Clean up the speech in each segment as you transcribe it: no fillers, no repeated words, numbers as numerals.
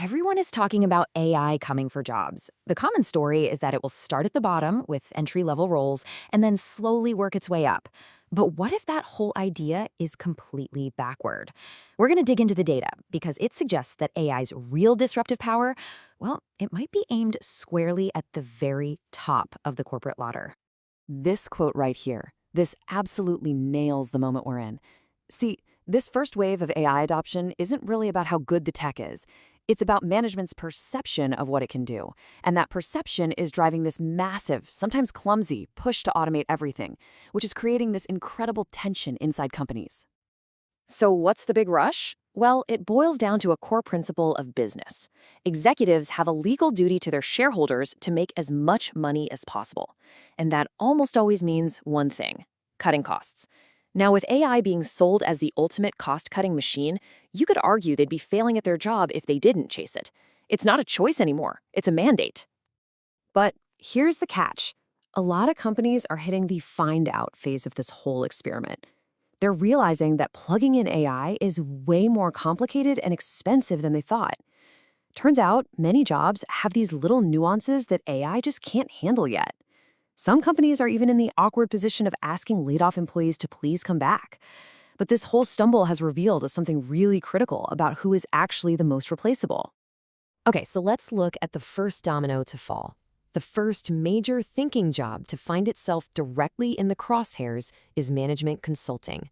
Everyone is talking about AI coming for jobs. The common story is that it will start at the bottom with entry level roles and then slowly work its way up. But what if that whole idea is completely backward? We're going to dig into the data because it suggests that AI's real disruptive power, well, it might be aimed squarely at the very top of the corporate ladder. This quote right here, this absolutely nails the moment we're in. See, this first wave of AI adoption isn't really about how good the tech is. It's about management's perception of what it can do. And that perception is driving this massive, sometimes clumsy, push to automate everything, which is creating this incredible tension inside companies. So, what's the big rush? Well, it boils down to a core principle of business. Executives have a legal duty to their shareholders to make as much money as possible. And that almost always means one thing: cutting costs. Now, with AI being sold as the ultimate cost cutting machine, you could argue they'd be failing at their job if they didn't chase it. It's not a choice anymore, it's a mandate. But here's the catch: a lot of companies are hitting the find out phase of this whole experiment. They're realizing that plugging in AI is way more complicated and expensive than they thought. Turns out, many jobs have these little nuances that AI just can't handle yet. Some companies are even in the awkward position of asking laid-off employees to please come back. But this whole stumble has revealed something really critical about who is actually the most replaceable. Okay, so let's look at the first domino to fall. The first major thinking job to find itself directly in the crosshairs is management consulting.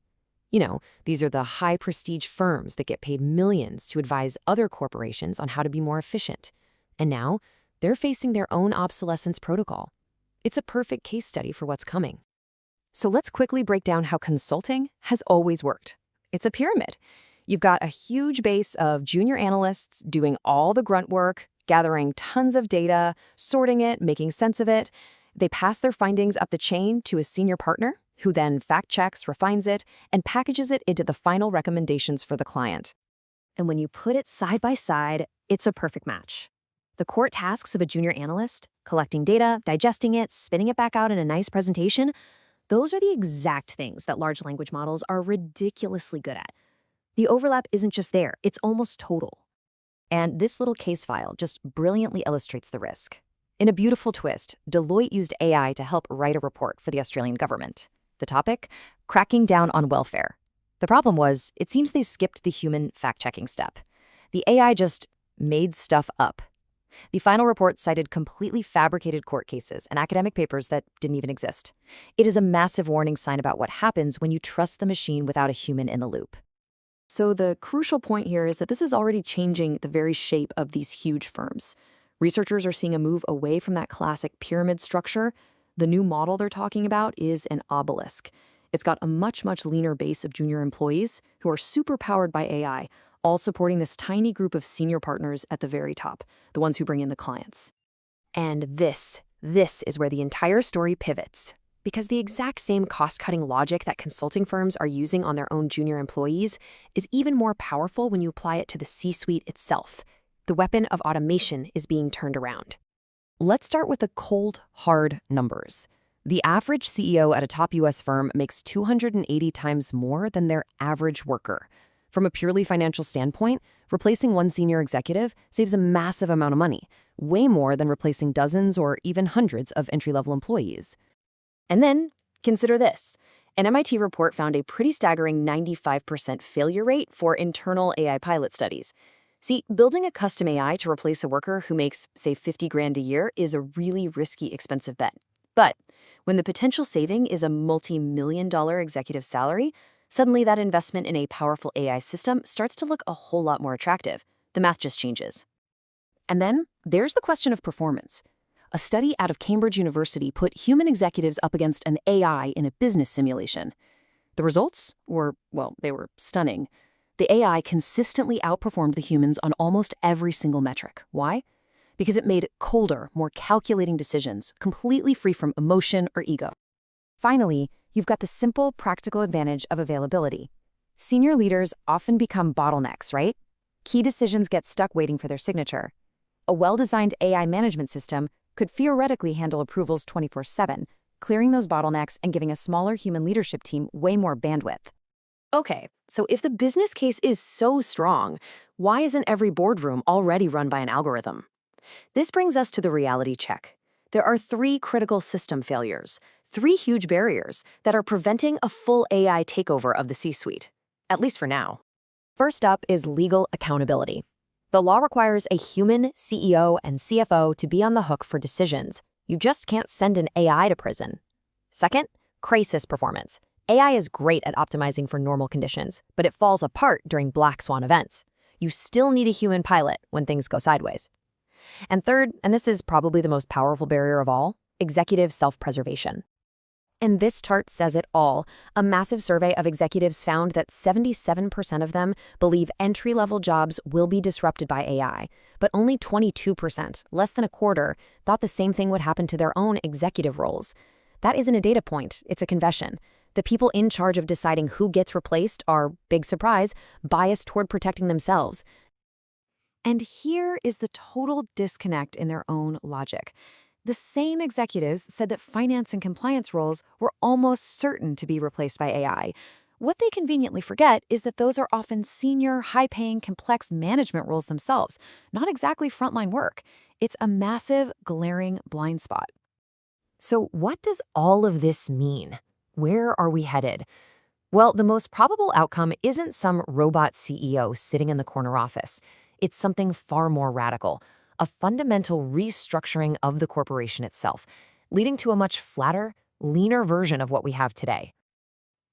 These are the high-prestige firms that get paid millions to advise other corporations on how to be more efficient. And now, they're facing their own obsolescence protocol. It's a perfect case study for what's coming. So let's quickly break down how consulting has always worked. It's a pyramid. You've got a huge base of junior analysts doing all the grunt work, gathering tons of data, sorting it, making sense of it. They pass their findings up the chain to a senior partner, who then fact-checks, refines it, and packages it into the final recommendations for the client. And when you put it side by side, it's a perfect match. The core tasks of a junior analyst, collecting data, digesting it, spinning it back out in a nice presentation, those are the exact things that large language models are ridiculously good at. The overlap isn't just there, it's almost total. And this little case file just brilliantly illustrates the risk. In a beautiful twist, Deloitte used AI to help write a report for the Australian government. The topic? Cracking down on welfare. The problem was, it seems they skipped the human fact-checking step. The AI just made stuff up. The final report cited completely fabricated court cases and academic papers that didn't even exist. It is a massive warning sign about what happens when you trust the machine without a human in the loop. So the crucial point here is that this is already changing the very shape of these huge firms. Researchers are seeing a move away from that classic pyramid structure. The new model they're talking about is an obelisk. It's got a much, much leaner base of junior employees who are super powered by AI, all supporting this tiny group of senior partners at the very top, the ones who bring in the clients. And this is where the entire story pivots. Because the exact same cost-cutting logic that consulting firms are using on their own junior employees is even more powerful when you apply it to the C-suite itself. The weapon of automation is being turned around. Let's start with the cold, hard numbers. The average CEO at a top US firm makes 280 times more than their average worker. From a purely financial standpoint, replacing one senior executive saves a massive amount of money, way more than replacing dozens or even hundreds of entry-level employees. And then, consider this. An MIT report found a pretty staggering 95% failure rate for internal AI pilot studies. See, building a custom AI to replace a worker who makes, say, 50 grand a year is a really risky, expensive bet. But when the potential saving is a multi-million-dollar executive salary, suddenly that investment in a powerful AI system starts to look a whole lot more attractive. The math just changes. And then there's the question of performance. A study out of Cambridge University put human executives up against an AI in a business simulation. The results were, well, they were stunning. The AI consistently outperformed the humans on almost every single metric. Why? Because it made colder, more calculating decisions, completely free from emotion or ego. Finally, you've got the simple, practical advantage of availability. Senior leaders often become bottlenecks, right? Key decisions get stuck waiting for their signature. A well-designed AI management system could theoretically handle approvals 24/7, clearing those bottlenecks and giving a smaller human leadership team way more bandwidth. Okay, so if the business case is so strong, Why isn't every boardroom already run by an algorithm? This brings us to the reality check. There are three critical system failures, three huge barriers that are preventing a full AI takeover of the C-suite, at least for now. First up is legal accountability. The law requires a human CEO and CFO to be on the hook for decisions. You just can't send an AI to prison. Second, crisis performance. AI is great at optimizing for normal conditions, but it falls apart during black swan events. You still need a human pilot when things go sideways. And third, and this is probably the most powerful barrier of all, executive self-preservation. And this chart says it all. A massive survey of executives found that 77% of them believe entry-level jobs will be disrupted by AI, but only 22%, less than a quarter, thought the same thing would happen to their own executive roles. That isn't a data point, it's a confession. The people in charge of deciding who gets replaced are, big surprise, biased toward protecting themselves. And here is the total disconnect in their own logic. The same executives said that finance and compliance roles were almost certain to be replaced by AI. What they conveniently forget is that those are often senior, high-paying, complex management roles themselves, not exactly frontline work. It's a massive, glaring blind spot. So what does all of this mean? Where are we headed? Well, the most probable outcome isn't some robot CEO sitting in the corner office. It's something far more radical, a fundamental restructuring of the corporation itself, leading to a much flatter, leaner version of what we have today.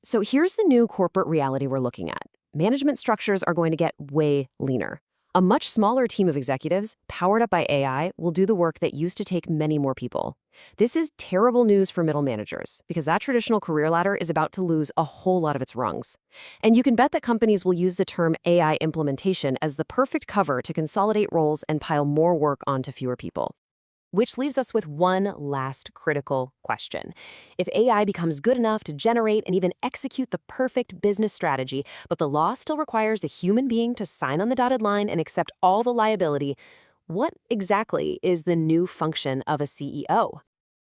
So here's the new corporate reality we're looking at. Management structures are going to get way leaner. A much smaller team of executives, powered up by AI, will do the work that used to take many more people. This is terrible news for middle managers, because that traditional career ladder is about to lose a whole lot of its rungs. And you can bet that companies will use the term AI implementation as the perfect cover to consolidate roles and pile more work onto fewer people. Which leaves us with one last critical question. If AI becomes good enough to generate and even execute the perfect business strategy, but the law still requires a human being to sign on the dotted line and accept all the liability, what exactly is the new function of a CEO?